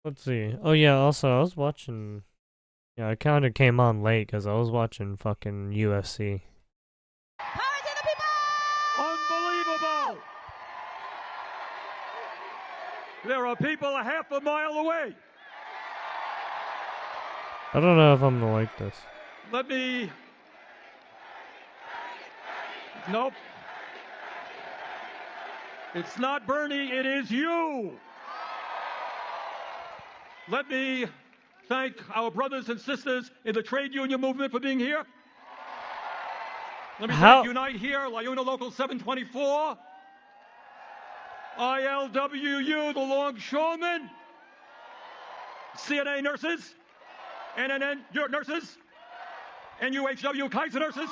Let's see. Oh yeah, also I was watching. Yeah, I kind of came on late because I was watching fucking UFC. Power to the people! Unbelievable! There are people a half a mile away. I don't know if I'm gonna like this. Let me... Nope. It's not Bernie, it is you. Let me thank our brothers and sisters in the trade union movement for being here. Let me thank Unite Here, Liuna Local 724, ILWU, the Longshoremen, CNA nurses, NNN nurses, NUHW Kaiser nurses,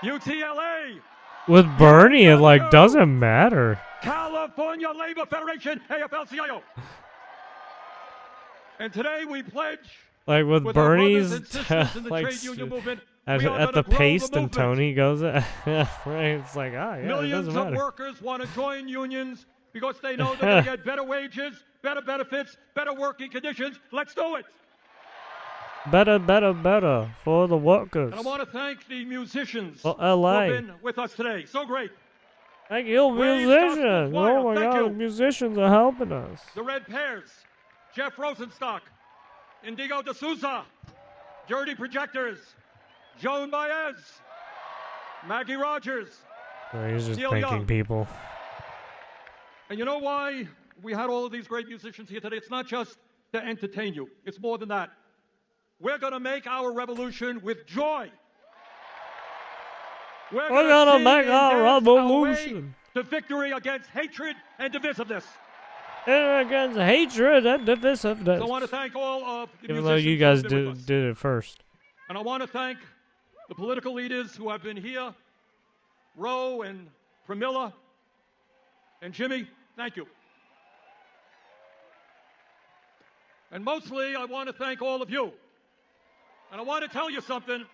UTLA. With Bernie, it like doesn't matter. California Labor Federation, AFL-CIO. And today we pledge, like with Bernie's, like movement, at the pace and Tony goes at, right? It's like, ah, yeah, millions it doesn't of matter. workers want to join unions because they know they're going to get better wages, better benefits, better working conditions. Let's do it. Better for the workers. And I want to thank the musicians for who LA. have been with us today. So great. Thank you, musicians. Oh my God, musicians are helping us. The Red Pears, Jeff Rosenstock, Indigo D'Souza, Dirty Projectors, Joan Baez, Maggie Rogers. Oh, he's just Neil thanking Young. people. And you know why we had all of these great musicians here today? It's not just to entertain you. It's more than that. We're going to make our revolution with joy. We're going to make our revolution to victory against hatred and divisiveness. Against hatred and divisiveness. So I want to thank all of the Even though musicians you guys who have been with us. did it first. And I want to thank the political leaders who have been here, Roe and Pramila and Jimmy. Thank you. And mostly, I want to thank all of you. And I want to tell you something.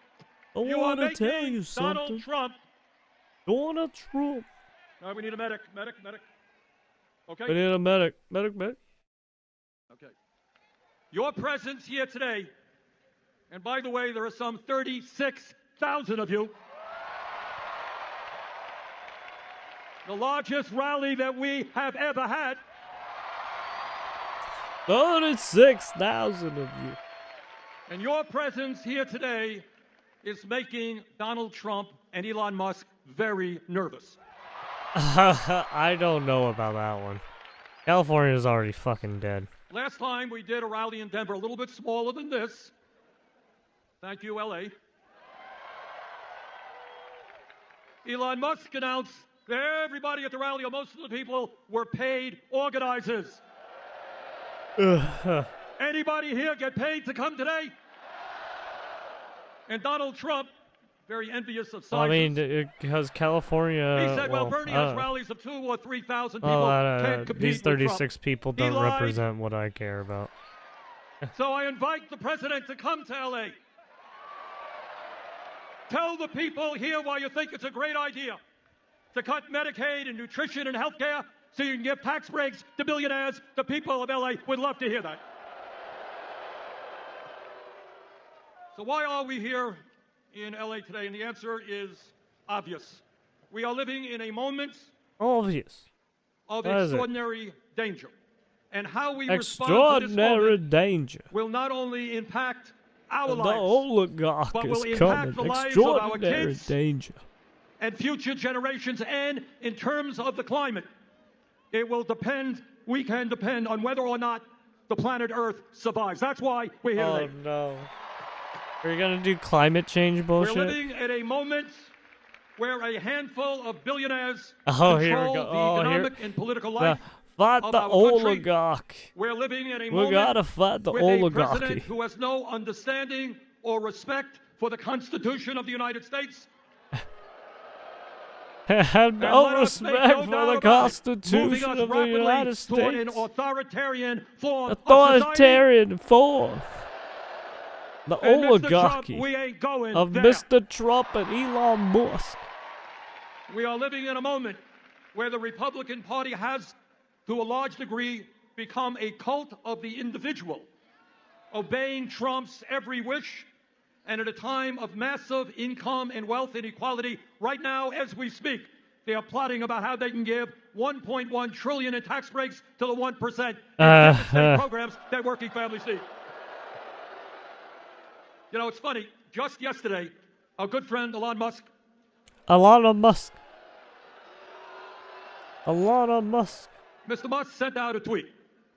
You are making Donald Trump. Donald Trump. All right, we need a medic. Okay? We need a medic. Okay. Your presence here today, and by the way, there are some 36,000 of you. The largest rally that we have ever had. 36,000 of you. And your presence here today is making Donald Trump and Elon Musk very nervous. I don't know about that one. California's already fucking dead. Last time we did a rally in Denver, a little bit smaller than this. Thank you, LA. Elon Musk announced that everybody at the rally, or most of the people, were paid organizers. Anybody here get paid to come today? And Donald Trump, very envious of sizes. I mean, because California. He said, well, Bernie has rallies of 2,000 or 3,000 people. Can't compete these 36 with Trump. people don't represent what I care about. So I invite the president to come to LA. Tell the people here why you think it's a great idea to cut Medicaid and nutrition and health care so you can give tax breaks to billionaires. The people of LA would love to hear that. So why are we here in LA today? And the answer is obvious. We are living in a moment of extraordinary danger. And how we respond to this moment will not only impact our lives, the oligarchy but will is impact coming. the lives of our Extraordinary kids danger. and future generations. And in terms of the climate, it will depend, we can depend on whether or not the planet Earth survives. That's why we're here today. Oh no. Are you gonna do climate change bullshit? We're living at a moment where a handful of billionaires here we control go. the economic and political life fight of the our oligarchy. country. We're living in a We moment gotta fight the with a oligarchy. president who has no understanding or respect for the Constitution of the United States. Have no respect for the Constitution of the United toward an States. authoritarian form Authoritarian form. The and oligarchy Mr. Trump, we ain't going of there. Mr. Trump and Elon Musk. We are living in a moment where the Republican Party has, to a large degree, become a cult of the individual, obeying Trump's every wish, and at a time of massive income and wealth inequality, right now as we speak, they are plotting about how they can give $1.1 trillion in tax breaks to the 1% and state programs that working families need. You know, it's funny. Just yesterday, our good friend Elon Musk. Elon Musk. Mr. Musk sent out a tweet.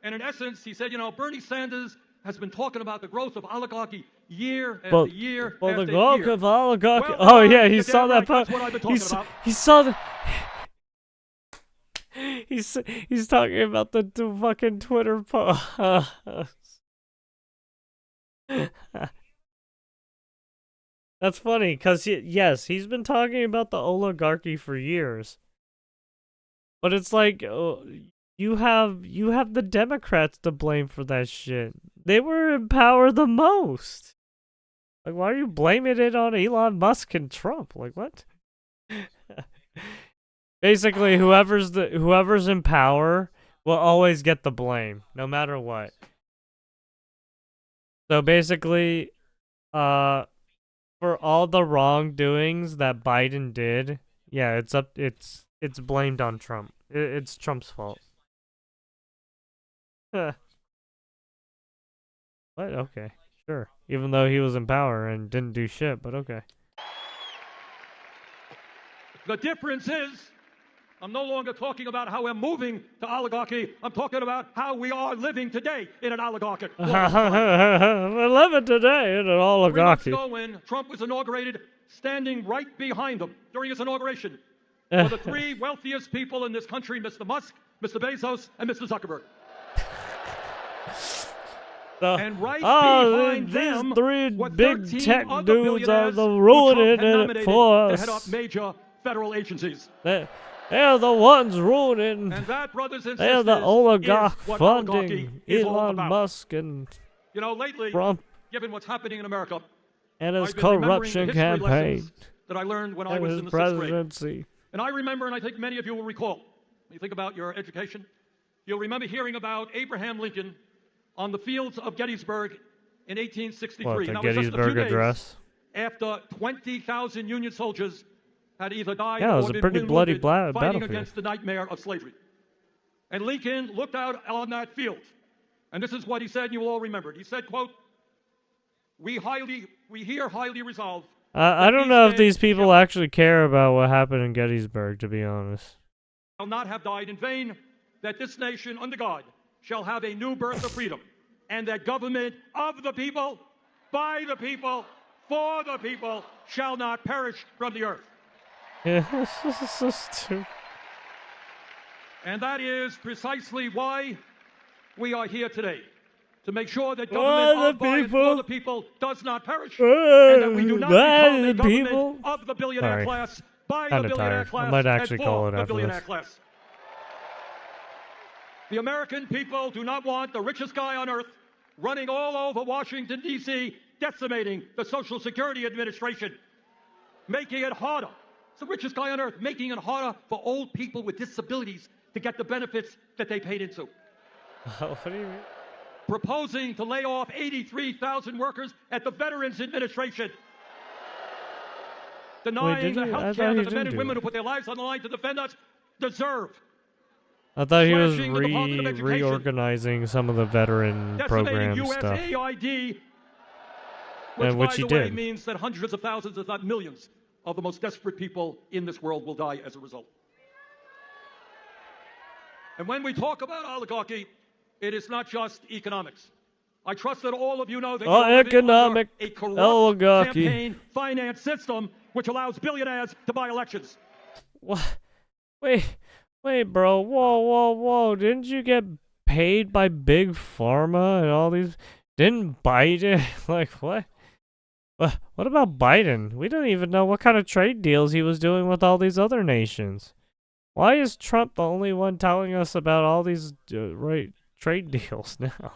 And in essence, he said, you know, Bernie Sanders has been talking about the growth of oligarchy year after year after the year. growth of oligarchy. Well, Oh yeah, he saw that. That's what I've been talking about. He saw the. He's talking about the fucking Twitter post. That's funny, because yes, he's been talking about the oligarchy for years. But it's like, you have the Democrats to blame for that shit. They were in power the most. Like, why are you blaming it on Elon Musk and Trump? Like, what? Basically, whoever's in power will always get the blame, no matter what. So basically, for all the wrongdoings that Biden did, yeah, it's blamed on Trump. It's Trump's fault. What? Okay, sure. Even though he was in power and didn't do shit, but okay. The difference is, I'm no longer talking about how we're moving to oligarchy. I'm talking about how we are living today in an oligarchy. We're living today in an oligarchy. 3 months ago, when Trump was inaugurated, standing right behind him during his inauguration were the 3 wealthiest people in this country, Mr. Musk, Mr. Bezos, and Mr. Zuckerberg. And right behind them, these 3 were big 13 tech other dudes are billionaires the who ruining Trump had it nominated for to head up us. major federal agencies. They're the ones ruining. And that, brothers and They're sisters, the oligarch is what oligarchy funding is all Elon about. Musk and You know, lately, Trump given what's happening in America, and his I've been remembering corruption the history campaign lessons that I learned when I and was his in the 6th grade. presidency. And I remember, and I think many of you will recall, when you think about your education, you'll remember hearing about Abraham Lincoln on the fields of Gettysburg in 1863. What, the Now, it was just a few Gettysburg days Address? after 20,000 Union soldiers had either died Yeah, it was or a been pretty wounded bloody fighting battlefield. against the nightmare of slavery. And Lincoln looked out on that field, and this is what he said, and you will all remember it. He said, quote, we here highly resolved. I don't know if these people actually care about what happened in Gettysburg, to be honest. Shall not have died in vain, that this nation under God shall have a new birth of freedom, and that government of the people, by the people, for the people, shall not perish from the earth. Yeah, this is so stupid. And that is precisely why we are here today. To make sure that government of, by, and for the people does not perish, and that we do not become a government of the billionaire class, by the billionaire class, I might actually and call for it the after billionaire this. class. The American people do not want the richest guy on earth running all over Washington, D.C., decimating the Social Security Administration, making it harder. It's the richest guy on earth, making it harder for old people with disabilities to get the benefits that they paid into. What do you mean? Proposing to lay off 83,000 workers at the Veterans Administration. Denying the health care that the men and women who put their lives on the line to defend us deserve. I thought he was reorganizing some of the veteran program stuff. USAID, which by he the way, did. means that hundreds of thousands, if not millions, of the most desperate people in this world will die as a result. And when we talk about oligarchy, it is not just economics. I trust that all of you know that you are living under a corrupt campaign finance system which allows billionaires to buy elections. What? Wait, bro. Whoa. Didn't you get paid by Big Pharma and all these? Didn't Biden? Like, what? What about Biden? We don't even know what kind of trade deals he was doing with all these other nations. Why is Trump the only one telling us about all these trade deals now?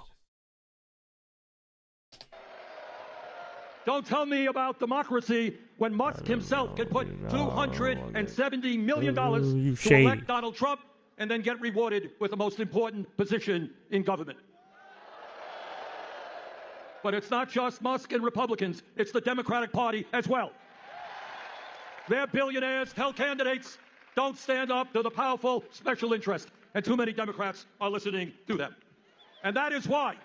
Don't tell me about democracy when Musk himself can put $270 million to elect Donald Trump and then get rewarded with the most important position in government. But it's not just Musk and Republicans, it's the Democratic Party as well. Their billionaires tell candidates, don't stand up to the powerful special interest, and too many Democrats are listening to them. And that is why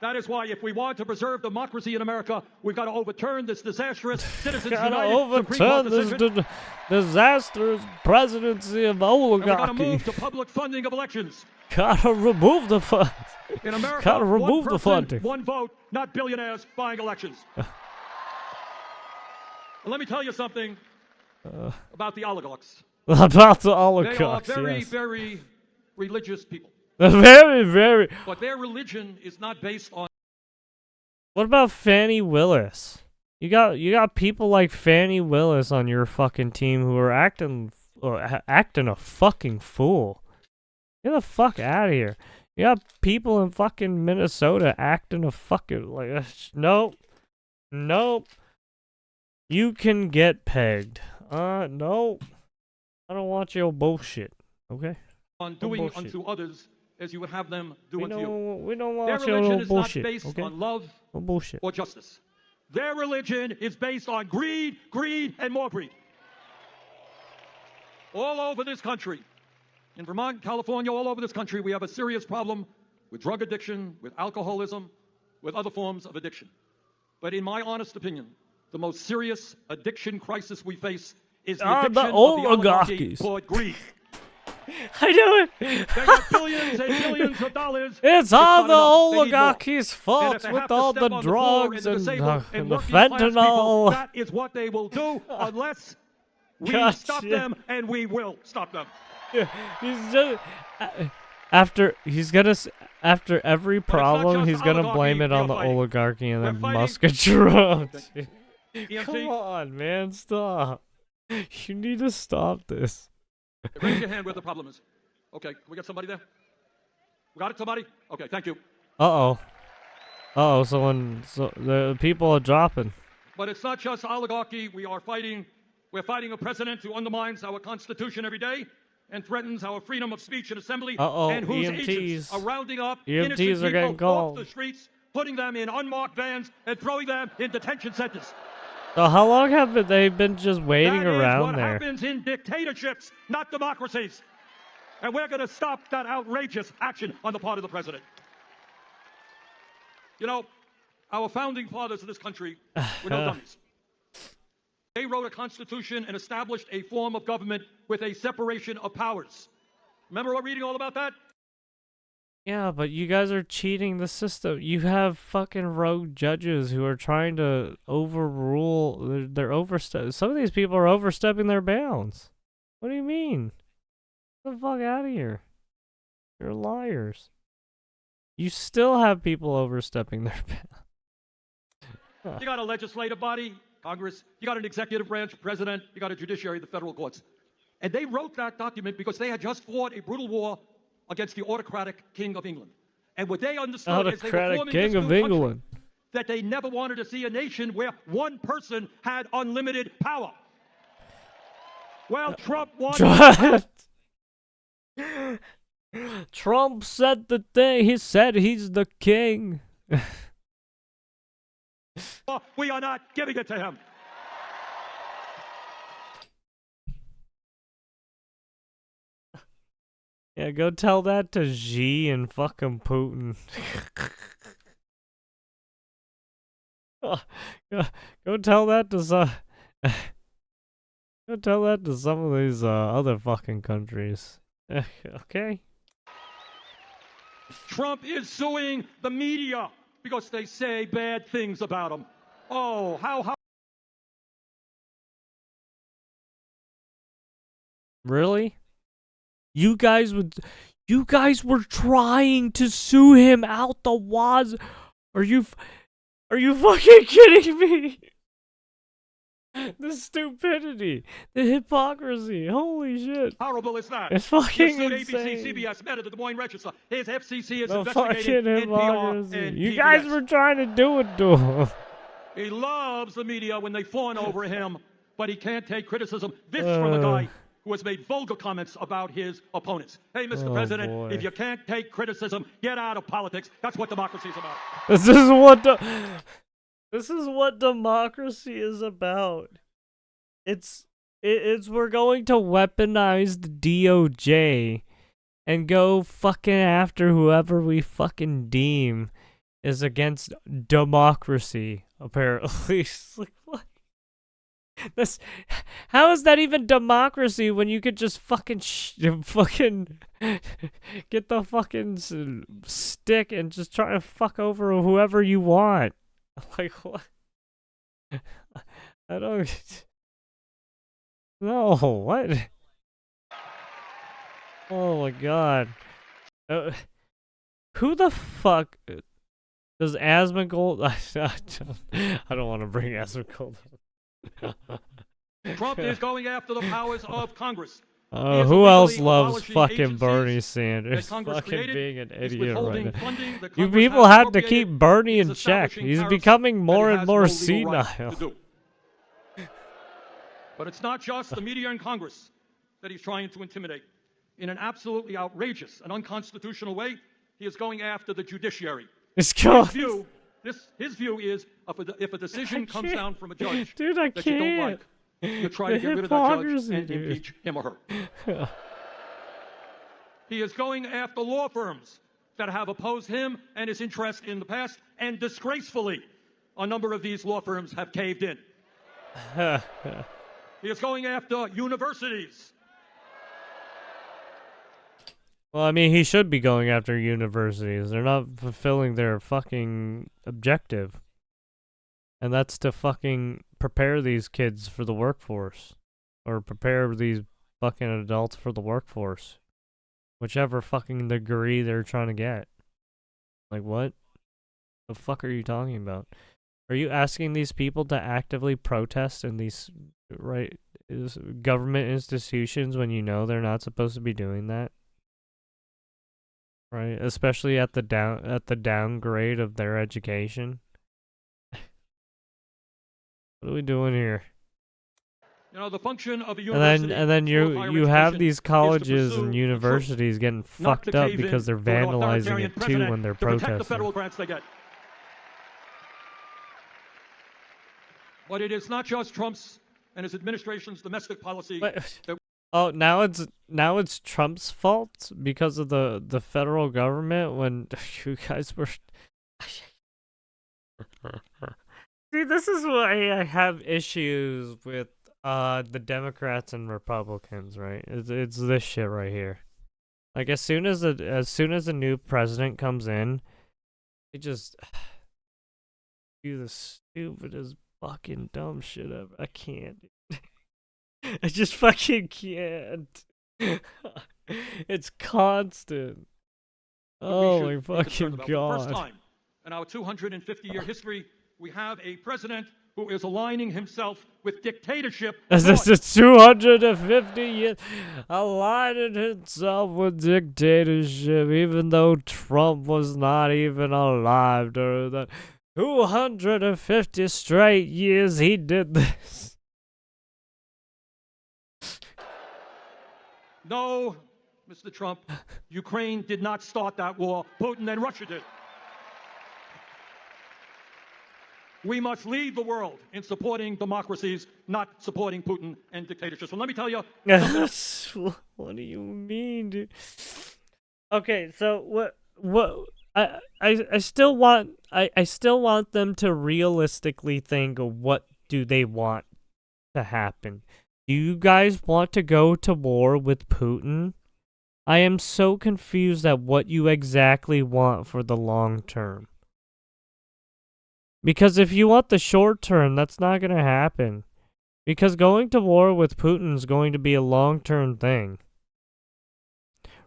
if we want to preserve democracy in America, we've got to overturn this disastrous Citizens United Supreme Court decision. Disastrous presidency of oligarchy. And we've got to move to public funding of elections. Gotta remove the funds. In America, gotta remove one person, the funding. one vote, not billionaires buying elections. And let me tell you something about the oligarchs. About the They are oligarchs, very, yes. very religious people. Very, very. But their religion is not based on. What about Fannie Willis? You got people like Fannie Willis on your fucking team who are acting a fucking fool. Get the fuck out of here. You got people in fucking Minnesota acting a fucking like nope. You can get pegged. Nope. I don't want your bullshit. Okay. On doing unto others as you would have them do unto you. We don't want Their your religion is bullshit. not based Okay? on love Bullshit. or justice. Their religion is based on greed, and more greed. All over this country, in Vermont, California, all over this country, we have a serious problem with drug addiction, with alcoholism, with other forms of addiction. But in my honest opinion, the most serious addiction crisis we face is the addiction the of the oligarchy oligarchies. toward greed. I knew it. They got billions and billions of dollars. It's all not the enough. They need more. oligarchies' And fault if they with have to all step the on the poor drugs and the and disabled and the working class people, fentanyl. that is what they will do unless we Gotcha. stop them, and we will stop them. He's just after every problem, just he's gonna oligarchy blame it we on are the fighting. oligarchy and We're then fighting- Musk and Trump. EMT, Come on, man, stop. You need to stop this. raise your hand where the problem is. Okay, can we get somebody there? We got it, somebody? Okay, thank you. So the people are dropping. But it's not just oligarchy. We're fighting a president who undermines our Constitution every day and threatens our freedom of speech and assembly, and whose EMTs. agents are rounding up EMTs innocent are getting people off called. the streets, putting them in unmarked vans, and throwing them in detention centers. So how long have they been just waiting That is around what there? happens in dictatorships, not democracies. And we're going to stop that outrageous action on the part of the president. You know, our founding fathers of this country were no dummies. They wrote a constitution and established a form of government with a separation of powers. Remember reading all about that? Yeah, but you guys are cheating the system. You have fucking rogue judges who are trying to overrule. They're overstep. Some of these people are overstepping their bounds. What do you mean? Get the fuck out of here. You're liars. You still have people overstepping their bounds. You got a legislative body, Congress. You got an executive branch, president. You got a judiciary, the federal courts. And they wrote that document because they had just fought a brutal war against the autocratic King of England. And what they understood as they were Autocratic forming King this of new country, England. that they never wanted to see a nation where one person had unlimited power. Well, Trump wanted... Trump said the thing. He said he's the king. We are not giving it to him. Yeah, go tell that to Xi and fucking Putin. Go tell that to some. Go tell that to some of these other fucking countries. Okay. Trump is suing the media because they say bad things about him. Oh, how... Really? You guys were trying to sue him out the waz. Are you fucking kidding me? The stupidity, the hypocrisy, holy shit. horrible is that? It's fucking You sued insane. ABC, CBS, Meta, the Des Moines Register. His FCC is The investigating fucking NPR hypocrisy. and You PBS. guys were trying to do it to him. He loves the media when they fawn over him, but he can't take criticism. This from a guy who has made vulgar comments about his opponents. Hey, Mr. Oh, President, boy. if you can't take criticism, get out of politics. That's what democracy is about. This is what democracy is about. It's we're going to weaponize the DOJ and go fucking after whoever we fucking deem is against democracy, apparently. It's like, what? How is that even democracy when you could just fucking get the fucking stick and just try to fuck over whoever you want? Like, what? I don't... No, what? Oh my god. Who the fuck does Asmongold... I don't want to bring Asmongold up. Trump is going after the powers of Congress. Who else loves fucking Bernie Sanders? Fucking being an idiot right now. You people have to keep Bernie in check. He's becoming more and more senile. But it's not just the media and Congress that he's trying to intimidate. In an absolutely outrageous and unconstitutional way, he is going after the judiciary. His view is if a decision comes down from a judge Dude, I that can't. you don't like, you try to get rid of that judge and impeach him or her. He is going after law firms that have opposed him and his interest in the past, and disgracefully, a number of these law firms have caved in. He is going after universities. Well, I mean, he should be going after universities. They're not fulfilling their fucking objective. And that's to fucking prepare these kids for the workforce. Or prepare these fucking adults for the workforce. Whichever fucking degree they're trying to get. Like, what? The fuck are you talking about? Are you asking these people to actively protest in these government institutions when you know they're not supposed to be doing that? Right? Especially at the downgrade of their education. What are we doing here? You know, the function of a university and then you have these colleges and universities getting fucked up because they're vandalizing it too when they're protesting. The federal grants they get. But it is not just Trump's and his administration's domestic policy. Oh, now it's Trump's fault because of the federal government when you guys were. See, this is why I have issues with the Democrats and Republicans, right? It's this shit right here. Like as soon as a new president comes in, they just do the stupidest fucking dumb shit ever. I can't. I just fucking can't. It's constant. Oh my fucking god. For the first time in our 250-year history, we have a president who is aligning himself with dictatorship. This is 250 years aligning himself with dictatorship, even though Trump was not even alive during the 250 straight years he did this. No, Mr. Trump, Ukraine did not start that war. Putin and Russia did. We must lead the world in supporting democracies, not supporting Putin and dictatorships. So let me tell you. What do you mean, dude? Okay, so what I still want them to realistically think of what do they want to happen. Do you guys want to go to war with Putin? I am so confused at what you exactly want for the long term. Because if you want the short term, that's not going to happen. Because going to war with Putin is going to be a long-term thing.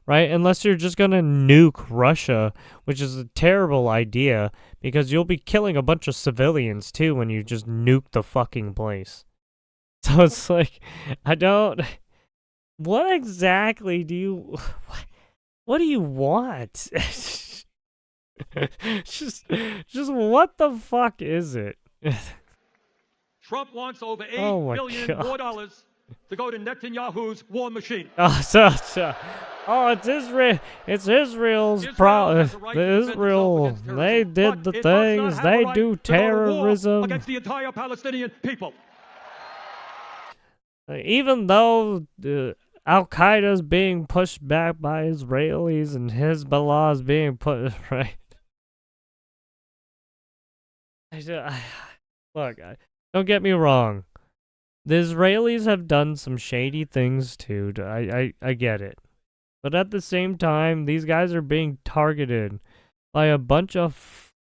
Right? Unless you're just going to nuke Russia, which is a terrible idea, because you'll be killing a bunch of civilians too when you just nuke the fucking place. So it's like, what exactly do you, what do you want? just what the fuck is it? Trump wants over $8 billion more dollars to go to Netanyahu's war machine. Oh, it's Israel. It's Israel's problem. Israel. They did the things. They do terrorism. Against the entire Palestinian people. Even though Al Qaeda is being pushed back by Israelis and Hezbollah is being put right. Look, don't get me wrong. The Israelis have done some shady things too. I get it. But at the same time, these guys are being targeted by a bunch of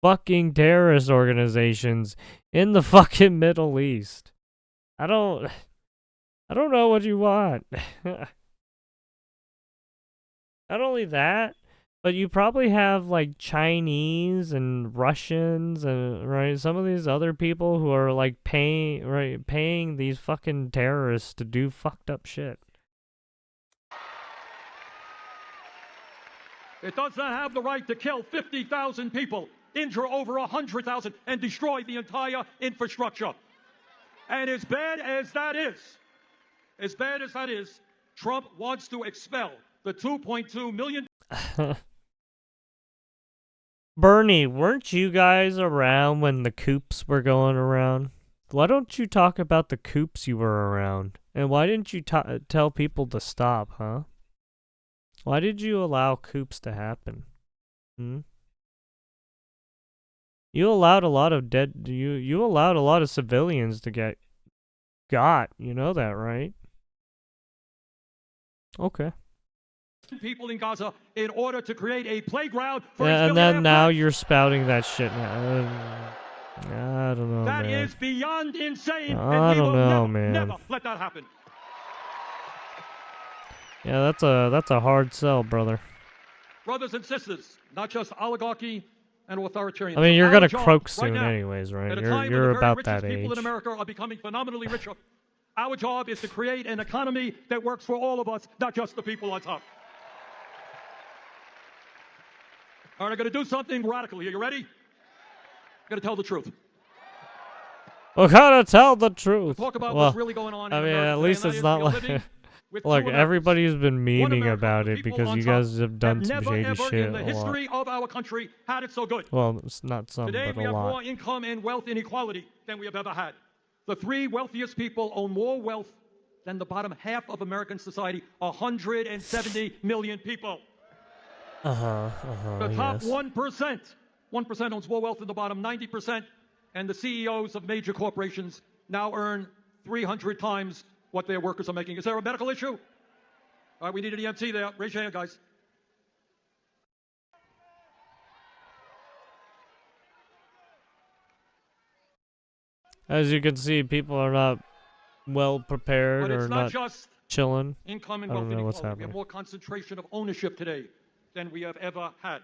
fucking terrorist organizations in the fucking Middle East. I don't know what you want. Not only that, but you probably have like Chinese and Russians and right some of these other people who are like paying these fucking terrorists to do fucked up shit. It does not have the right to kill 50,000 people, injure over 100,000, and destroy the entire infrastructure. And as bad as that is, Trump wants to expel the 2.2 million. Bernie, weren't you guys around when the coups were going around? Why don't you talk about the coups you were around? And why didn't you tell people to stop, huh? Why did you allow coups to happen? You allowed a lot of you allowed a lot of civilians to get got. You know that, right? Okay. People in Gaza in order to create a playground for and then now you're spouting that shit. I don't know, That man. is beyond insane. I don't know, man. Never let that happen. Yeah, that's a hard sell, brother. Brothers and sisters, not just oligarchy and authoritarianism. I mean, you're gonna Our croak job right soon, now, anyways, right? at a time when the You're very about richest that people age. in America are becoming phenomenally richer. Our job is to create an economy that works for all of us, not just the people on top. All right, I'm going to do something radical here. You ready? I'm going to tell the truth. We're gonna tell the truth. Talk about Well, what's really going on I in mean, America at today, least and that it's is not we are like. living with Look, two everybody's been One memeing America, about the it people because on you top guys have done have some never, shady ever shit in the a lot. history of our country had it so good. Well, it's not some, Today but we a have lot. more income and wealth inequality than we have ever had. The three wealthiest people own more wealth than the bottom half of American society, 170 million people. The top Yes. 1% owns more wealth than the bottom 90%, and the CEOs of major corporations now earn 300 times what their workers are making. Is there a medical issue? All right, we need an EMT there. Raise your hand, guys. As you can see, people are not well prepared But or it's not not just chilling. income and I wealth don't know what's inequality. We have happening. more concentration of ownership today than we have ever had.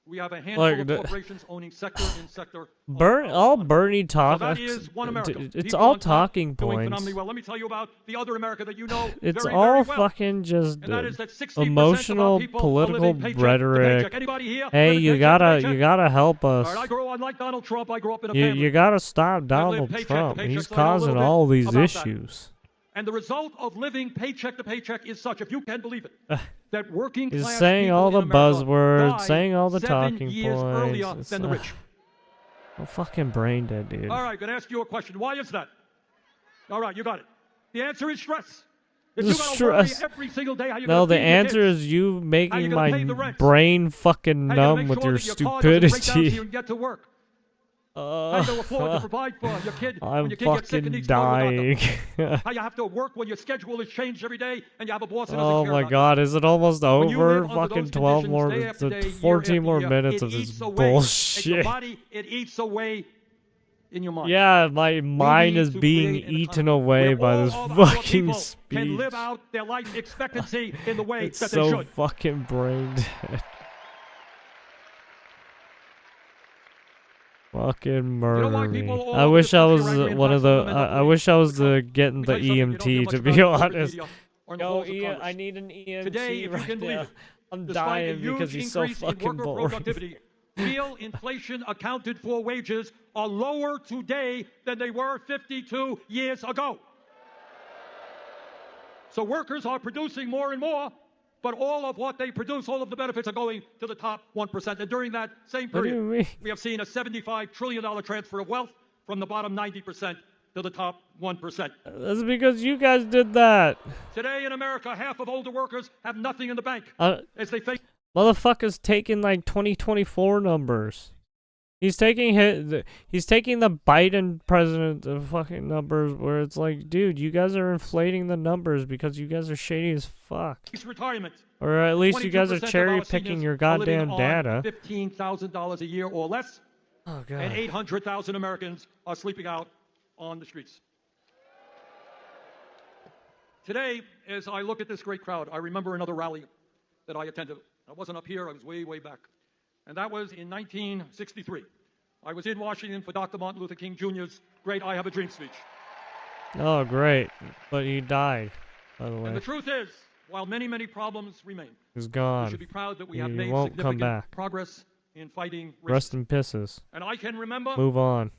We have a handful of corporations owning sector in sector. All Bernie talk. So that is one America. It's People all on top talking doing points. phenomenally well. Let me tell you about the other America that you know It's very, all very well. fucking just And that is that 60% emotional of our people are political living paycheck to rhetoric. paycheck. Anybody here Hey, living you paycheck to gotta paycheck? help us. All right, I grew up like Donald Trump. I grew up in a family. You gotta stop I Donald lived paycheck to Trump. paycheck, He's so I know a causing little bit all these about that. issues. And the result of living paycheck to paycheck is such, if you can believe it, that working class He's saying people all in the America buzzwords, died saying all the 7 talking years points. earlier It's, than the rich. I'm fucking brain dead, dude. All right, going to ask you a question. Why is that? All right, you got it. The answer is stress. If It's you got to worry stress. every single day how you're No, going the to feed your answer kids, is you how you're making gonna pay the my rent, brain fucking how you're numb gonna with make sure your that your car doesn't break down so you stupidity. can get to work. How you going to afford to provide for your kid when I'm your kid gets sick and fucking needs to go to the dying. doctor. How you have to work when your schedule is changed every day and you have a boss who doesn't Oh care my about god, is it almost When you over? live under Fucking those 12 more, conditions, day after day, year 14 after more year, minutes it of this eats away in your bullshit. body, it eats away in your mind. Yeah, my mind need is to being create an eaten economy away where by all this of our fucking people speech. can live out their life expectancy in the way It's that so they should. fucking brain dead. Fucking murder why me. people all I over wish this I country was are angry and one of the. factional and I wish I was because- getting Let the me tell you something, you don't hear EMT much to about be it in corporate honest. media or in the Yo, halls of Ian, Congress. I need an EMT Today, if you right can believe now. it, I'm despite a dying because huge he's so increase in fucking worker boring. productivity, real inflation accounted for wages are lower today than they were 52 years ago. So workers are producing more and more, but all of what they produce, all of the benefits are going to the top 1%. And during that same What do you period, mean? we have seen a $75 trillion transfer of wealth from the bottom 90% to the top 1%. That's because you guys did that. Today in America, half of older workers have nothing in the bank as they face Motherfucker's taking like 2024 numbers. He's taking the Biden president fucking numbers where it's like, dude, you guys are inflating the numbers because you guys are shady as fuck. retirement. Or at least you guys are 22% of cherry our picking seniors your are living goddamn on data. $15,000 a year or less, Oh god. and 800,000 Americans are sleeping out on the streets. Today, as I look at this great crowd, I remember another rally that I attended. I wasn't up here, I was way, way back. And that was in 1963. I was in Washington for Dr. Martin Luther King Jr.'s great I Have a Dream speech. Oh great. But he died, by the And way. the truth is, while many, many problems remain, He's we gone. should be proud that we He have made won't come significant back. progress in fighting racism. Rest in pisses. And I can remember Move on.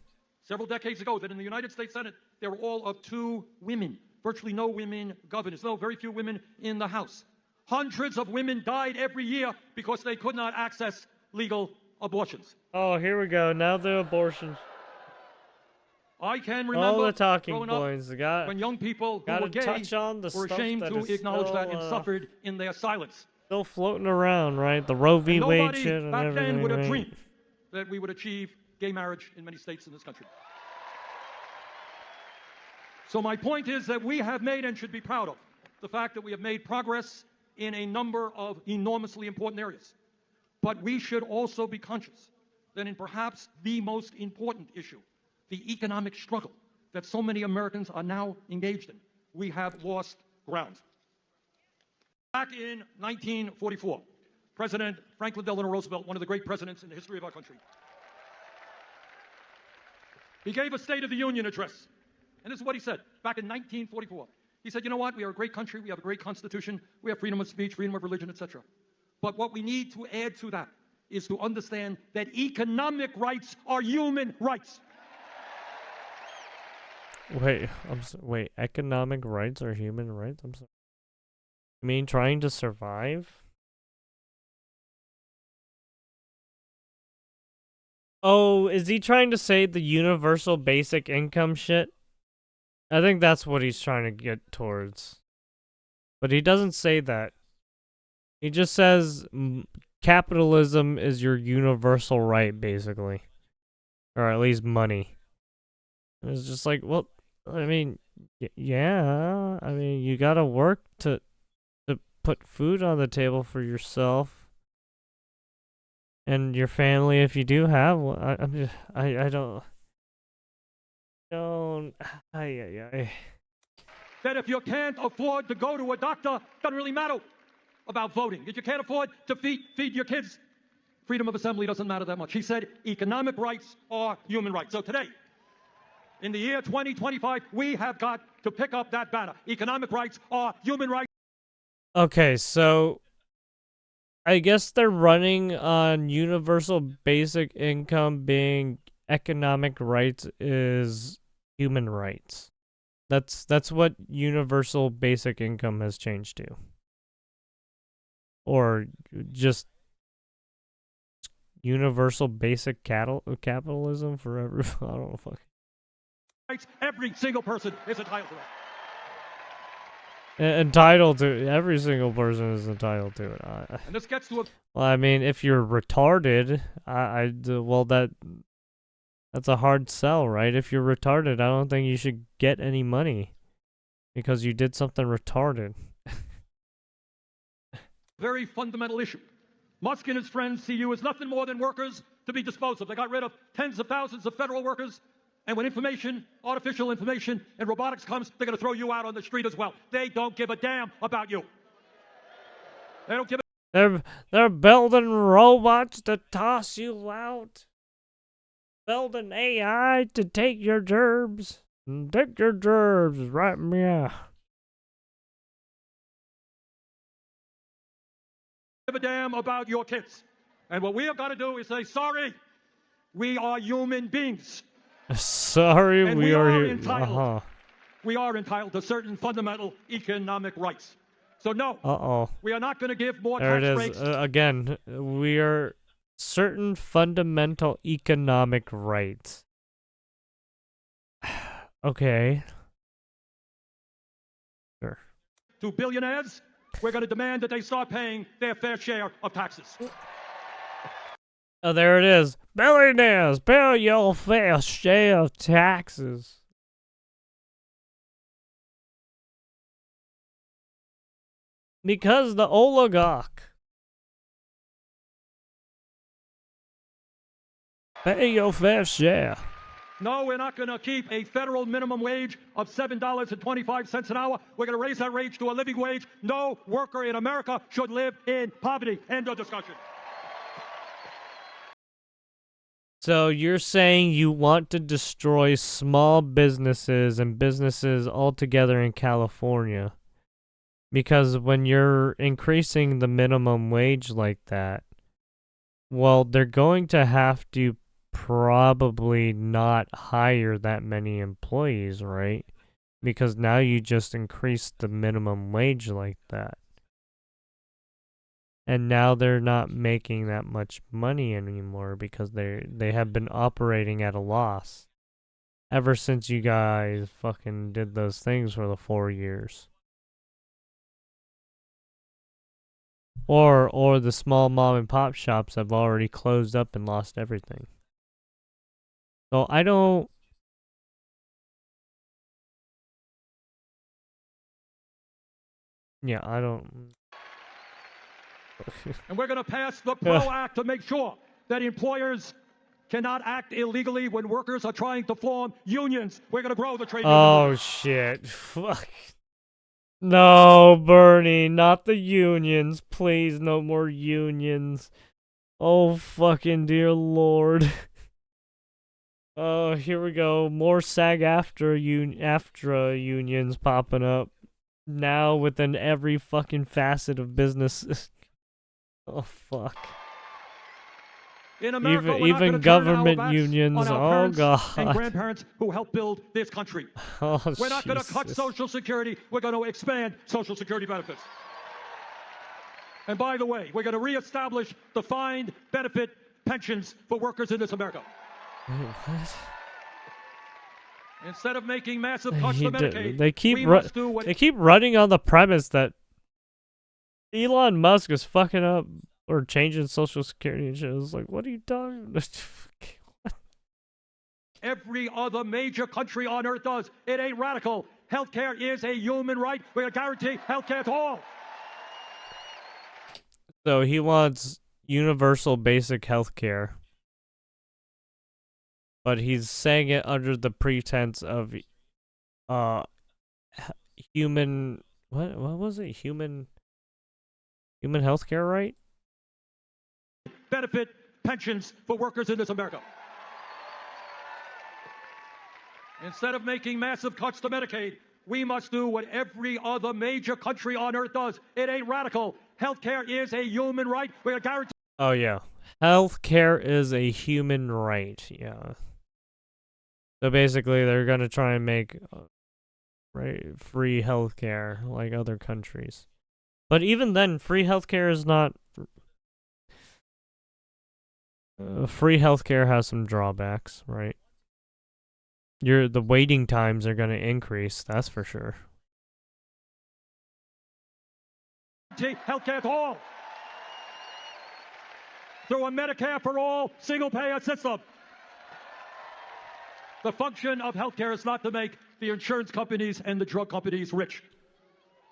several decades ago that in the United States Senate, there were all of 2 women, virtually no women governors, very few women in the House. Hundreds of women died every year because they could not access legal abortions. Oh, here we go. Now the abortions. I can All remember the talking growing up points. Got when young people who gotta were gay touch on the were stuff ashamed that to is acknowledge that still, and suffered in their silence. still floating around, right? The Roe v. And Wade nobody shit and back everything, then would have right? dreamed that we would achieve gay marriage in many states in this country. So my point is that we have made and should be proud of the fact that we have made progress in a number of enormously important areas. But we should also be conscious that in perhaps the most important issue, the economic struggle that so many Americans are now engaged in, we have lost ground. Back in 1944, President Franklin Delano Roosevelt, one of the great presidents in the history of our country, he gave a State of the Union address. And this is what he said back in 1944. He said, you know what? We are a great country. We have a great constitution. We have freedom of speech, freedom of religion, etc. But what we need to add to that is to understand that economic rights are human rights. Wait, wait. Economic rights are human rights? I'm sorry. You mean trying to survive? Oh, is he trying to say the universal basic income shit? I think that's what he's trying to get towards. But he doesn't say that. He just says capitalism is your universal right, basically. Or at least money. And it's just like, well, I mean, yeah. I mean, you gotta work to put food on the table for yourself. And your family, if you do have one. I don't... That if you can't afford to go to a doctor, doesn't really matter about voting. If you can't afford to feed your kids, freedom of assembly doesn't matter that much. He said economic rights are human rights. So today, in the year 2025, we have got to pick up that banner. Economic rights are human rights. Okay, so I guess they're running on universal basic income being economic rights is human rights. That's what universal basic income has changed to. Or just universal basic capitalism for every I don't know fuck. Every single person is entitled to it. Entitled to every single person is entitled to it. And this gets to a Well, I mean, if you're retarded, well that's a hard sell, right? If you're retarded, I don't think you should get any money because you did something retarded. very fundamental issue. Musk and his friends see you as nothing more than workers to be disposed of. They got rid of tens of thousands of federal workers, and when information, artificial information, and robotics comes, they're going to throw you out on the street as well. They don't give a damn about you. They don't give a They're building robots to toss you out. Building AI to take your gerbs. Take your gerbs, right? Yeah. give a damn about your kids. And what we have got to do is say, sorry, we are human beings. Sorry, And we we are are here. entitled we are entitled to certain fundamental economic rights. So no, Uh-oh. we are not going to give more There it tax is. breaks. Again, we are certain fundamental economic rights. Okay. Sure. To billionaires. We're going to demand that they start paying their fair share of taxes. Oh, there it is. Billionaires, pay your fair share of taxes. Because the oligarch. Pay your fair share. No, we're not going to keep a federal minimum wage of $7.25 an hour. We're going to raise that wage to a living wage. No worker in America should live in poverty. End of discussion. So you're saying you want to destroy small businesses and businesses altogether in California? Because when you're increasing the minimum wage like that, well, they're going to have to probably not hire that many employees, right? Because now you just increased the minimum wage like that. And now they're not making that much money anymore because they have been operating at a loss ever since you guys fucking did those things for the 4 years. Or the small mom and pop shops have already closed up and lost everything. So I don't. Yeah, I don't. And we're going to pass the PRO Act to make sure that employers cannot act illegally when workers are trying to form unions. We're going to grow the trade union Oh movement. shit! Fuck. No, Bernie, not the unions, please. No more unions. Oh fucking dear lord. Oh, here we go. More SAG-AFTRA unions popping up now within every fucking facet of business. Oh fuck. In America, we're not Even going to turn our government backs unions. on our Oh parents and god. grandparents who helped build this country. Oh We're not going to cut Jesus. Social Security. We're going to expand Social Security benefits. And by the way, we're going to reestablish defined benefit pensions for workers in this America. Wait, what? Instead of making massive cuts to Medicaid, They keep we must do what they keep running on the premise that Elon Musk is fucking up or changing Social Security and shit. It's like, what are you talking about? every other major country on earth does. It ain't radical. Healthcare is a human right. We're going to guarantee healthcare to all. So he wants universal basic health care. But he's saying it under the pretense of human what was it? Human healthcare, right? Benefit pensions for workers in this America. Instead of making massive cuts to Medicaid, we must do what every other major country on earth does. It ain't radical. Healthcare is a human right. We're going to guarantee. Oh yeah. Healthcare is a human right. Yeah. So basically they're going to try and make free healthcare like other countries. But even then, free healthcare is not free healthcare has some drawbacks, right? The waiting times are going to increase, that's for sure. Healthcare to all. Through a Medicare for all single-payer system. The function of healthcare is not to make the insurance companies and the drug companies rich.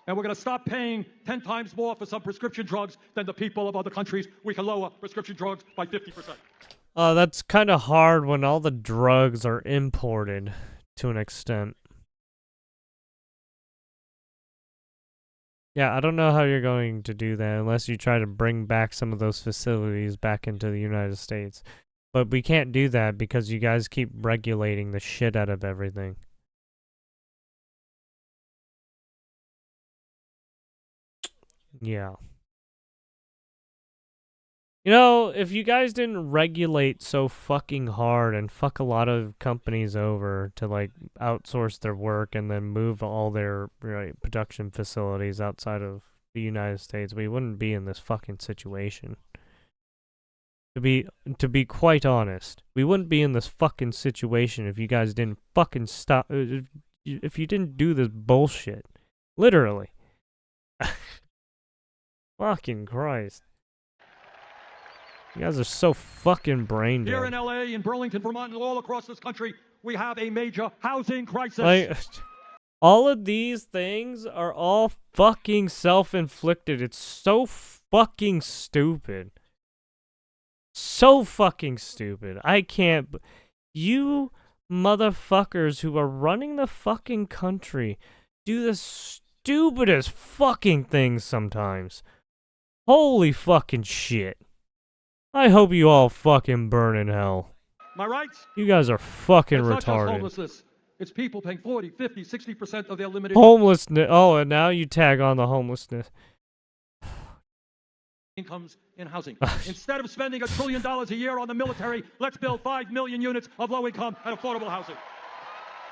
And we're going to stop paying 10 times more for some prescription drugs than the people of other countries. We can lower prescription drugs by 50%. That's kind of hard when all the drugs are imported to an extent. Yeah, I don't know how you're going to do that unless you try to bring back some of those facilities back into the United States. But we can't do that because you guys keep regulating the shit out of everything. Yeah. You know, if you guys didn't regulate so fucking hard and fuck a lot of companies over to like outsource their work and then move all their production facilities outside of the United States, we wouldn't be in this fucking situation. To be quite honest, we wouldn't be in this fucking situation if you guys didn't fucking stop. If you didn't do this bullshit, literally. Fucking Christ. You guys are so fucking brain dead. Here in LA, in Burlington, Vermont, and all across this country, we have a major housing crisis. Like, all of these things are all fucking self-inflicted. It's so fucking stupid. So fucking stupid. I can't. You motherfuckers who are running the fucking country do the stupidest fucking things sometimes. Holy fucking shit. I hope you all fucking burn in hell. My right? You guys are fucking it's retarded. Not just homelessness. It's people paying 40, 50, 60% of their limited homelessness. Oh, and now you tag on the homelessness. Incomes in housing. Instead of spending $1 trillion a year on the military, let's build 5 million units of low-income and affordable housing.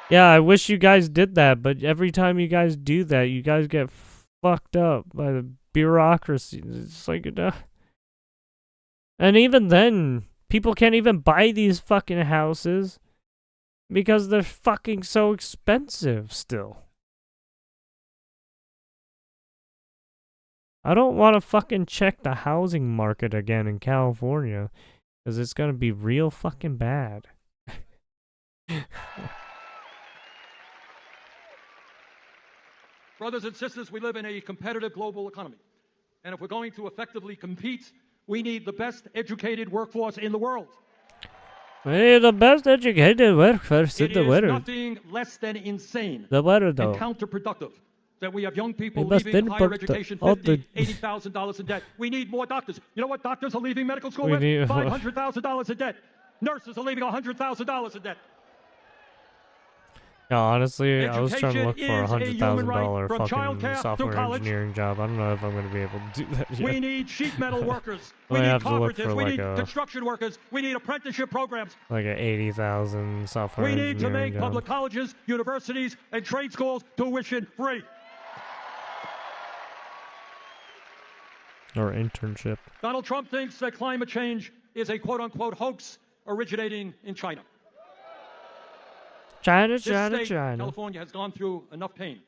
Yeah, I wish you guys did that, but every time you guys do that, you guys get fucked up by the bureaucracy. It's like, and even then, people can't even buy these fucking houses because they're fucking so expensive still. I don't want to fucking check the housing market again in California because it's going to be real fucking bad. Brothers and sisters, we live in a competitive global economy. And if we're going to effectively compete, we need the best educated workforce in the world. We need the best educated workforce in the world. It is nothing less than insane and counterproductive that we have young people leaving higher education $50,000, $80,000 in debt. We need more doctors. You know what doctors are leaving medical school with? $500,000 in debt. Nurses are leaving $100,000 in debt. Yeah, honestly, I was trying to look for $100,000 fucking software engineering job. I don't know if I'm going to be able to do that yet. We need sheet metal workers. We need carpenters. We need construction workers. We need apprenticeship programs. Like an 80,000 software engineering job. We need to make public colleges, universities, and trade schools tuition free. Or internship. Donald Trump thinks that climate change is a quote-unquote hoax originating in China. China. California has gone through enough pain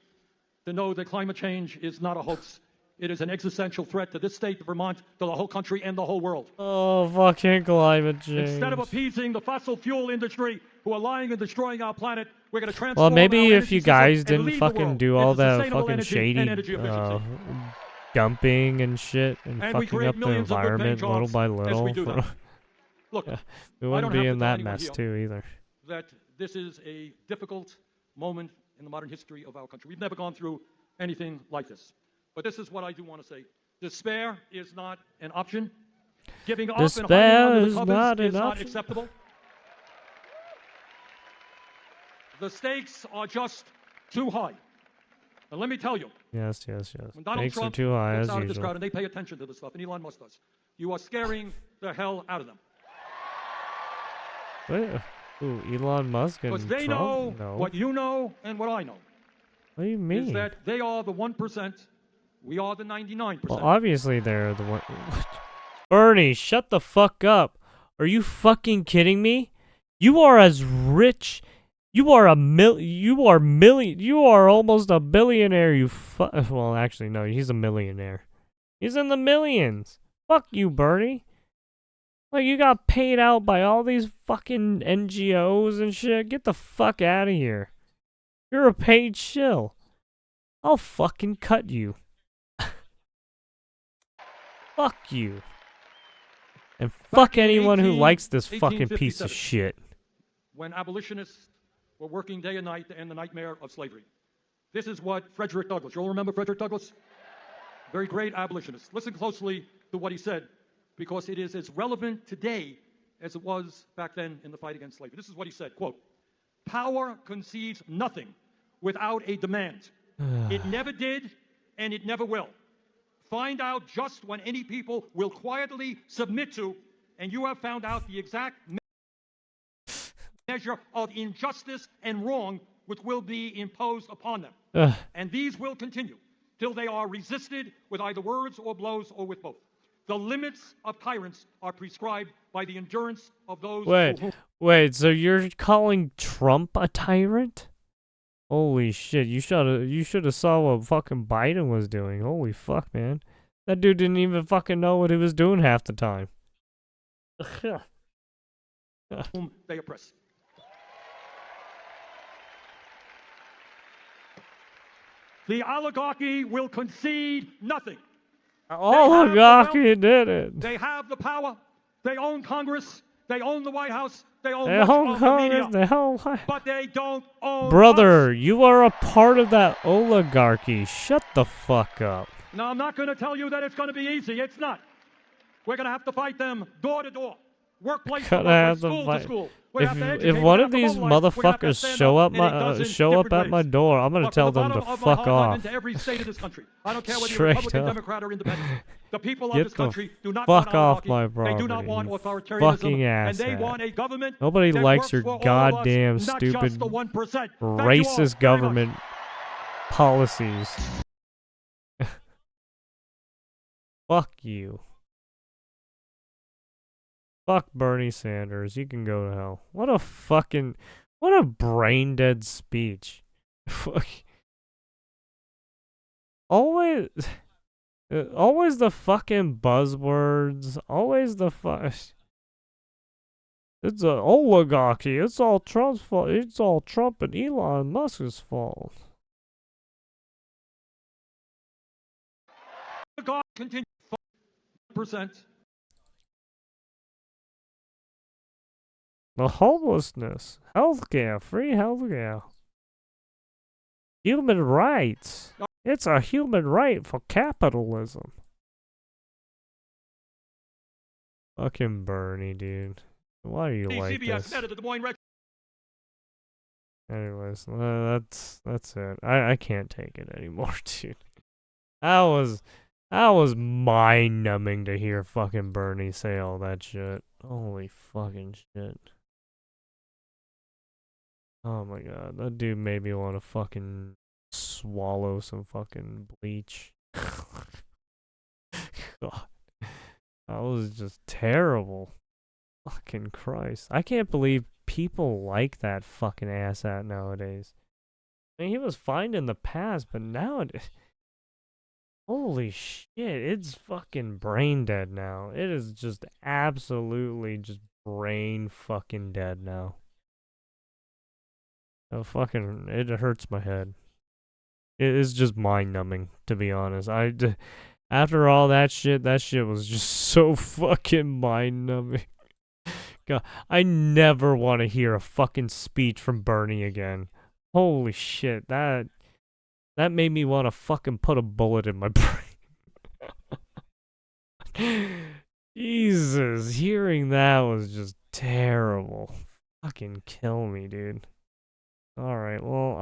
to know that climate change is not a hoax. It is an existential threat to this state, to Vermont, to the whole country, and the whole world. Oh, fucking climate change. Instead of appeasing the fossil fuel industry who are lying and destroying our planet, we're going to transform. Well, maybe if you guys didn't fucking do all that fucking shady dumping and shit and fucking up the environment little by little. Look, we wouldn't be in that mess too either. That this is a difficult moment in the modern history of our country. We've never gone through anything like this. But this is what I do want to say. Despair is not an option. Giving up and hiding under the covers is not acceptable. The stakes are just too high. And let me tell you. Yes. When Donald Stakes Trump are too high, gets as out of this usual. crowd, and they pay attention to this stuff, and Elon Musk does, you are scaring the hell out of them. Wait, ooh, Elon Musk and Because they Trump? know what you know and what I know. What do you mean? Is that they are the 1%, we are the 99%. Well, obviously they're the one. Bernie, shut the fuck up. Are you fucking kidding me? You are as rich. You are almost a billionaire. Well, actually, no, he's a millionaire. He's in the millions. Fuck you, Bernie. Like, you got paid out by all these fucking NGOs and shit. Get the fuck out of here. You're a paid shill. I'll fucking cut you. Fuck you. And fuck anyone who likes this fucking piece of shit. When abolitionists were working day and night to end the nightmare of slavery. This is what Frederick Douglass, you all remember Frederick Douglass? Very great abolitionist. Listen closely to what he said, because it is as relevant today as it was back then in the fight against slavery. This is what he said, quote, "Power conceives nothing without a demand. It never did, and it never will. find out just when any people will quietly submit to, and you have found out the exact measure of injustice and wrong which will be imposed upon them. And these will continue till they are resisted with either words or blows or with both. The limits of tyrants are prescribed by the endurance of those Wait, so you're calling Trump a tyrant? Holy shit, you should have saw what fucking Biden was doing. Holy fuck, man. That dude didn't even fucking know what he was doing half the time. whom they oppress. The oligarchy will concede nothing. Oligarchy did it. They have the power. They own Congress. They own the White House. They own They much own of Congress. the media. They own... But they don't own Brother, us. you are a part of that oligarchy. Shut the fuck up. Now, I'm not going to tell you that it's going to be easy. It's not. We're going to have to fight them door to door, workplace to workplace, school to school. If one of these motherfuckers show up at my door, I'm gonna tell them to fuck off. Every state of this country. I don't care whether you're Straight Republican, up. Democrat, or Independent. The people of Get this the country do not want fuck off oligarchy. my They property. do not want you authoritarianism, fucking and they asshat. want a government Nobody that likes works your for all of us, goddamn not stupid just the 1%. Thank you all racist very much. government policies. Fuck you. Fuck Bernie Sanders. You can go to hell. What a brain dead speech. Fuck. Always the fucking buzzwords. Always the fuck. It's an oligarchy. It's all Trump's fault. It's all Trump and Elon Musk's fault. Continue 5%. The homelessness, healthcare, free healthcare, human rights. It's a human right for capitalism. Fucking Bernie, dude. Why are you like CBS this? met at the Des Moines Register. Anyways, that's it. I can't take it anymore, dude. That was mind-numbing to hear fucking Bernie say all that shit. Holy fucking shit. Oh my god, that dude made me want to fucking swallow some fucking bleach. God. That was just terrible. Fucking Christ. I can't believe people like that fucking asshat nowadays. I mean, he was fine in the past, but nowadays... Holy shit, it's fucking brain dead now. It is just absolutely just brain fucking dead now. Oh, fucking, it hurts my head. It is just mind-numbing, to be honest. After all that shit was just so fucking mind-numbing. God, I never want to hear a fucking speech from Bernie again. Holy shit, that made me want to fucking put a bullet in my brain. Jesus, hearing that was just terrible. Fucking kill me, dude. Alright, well...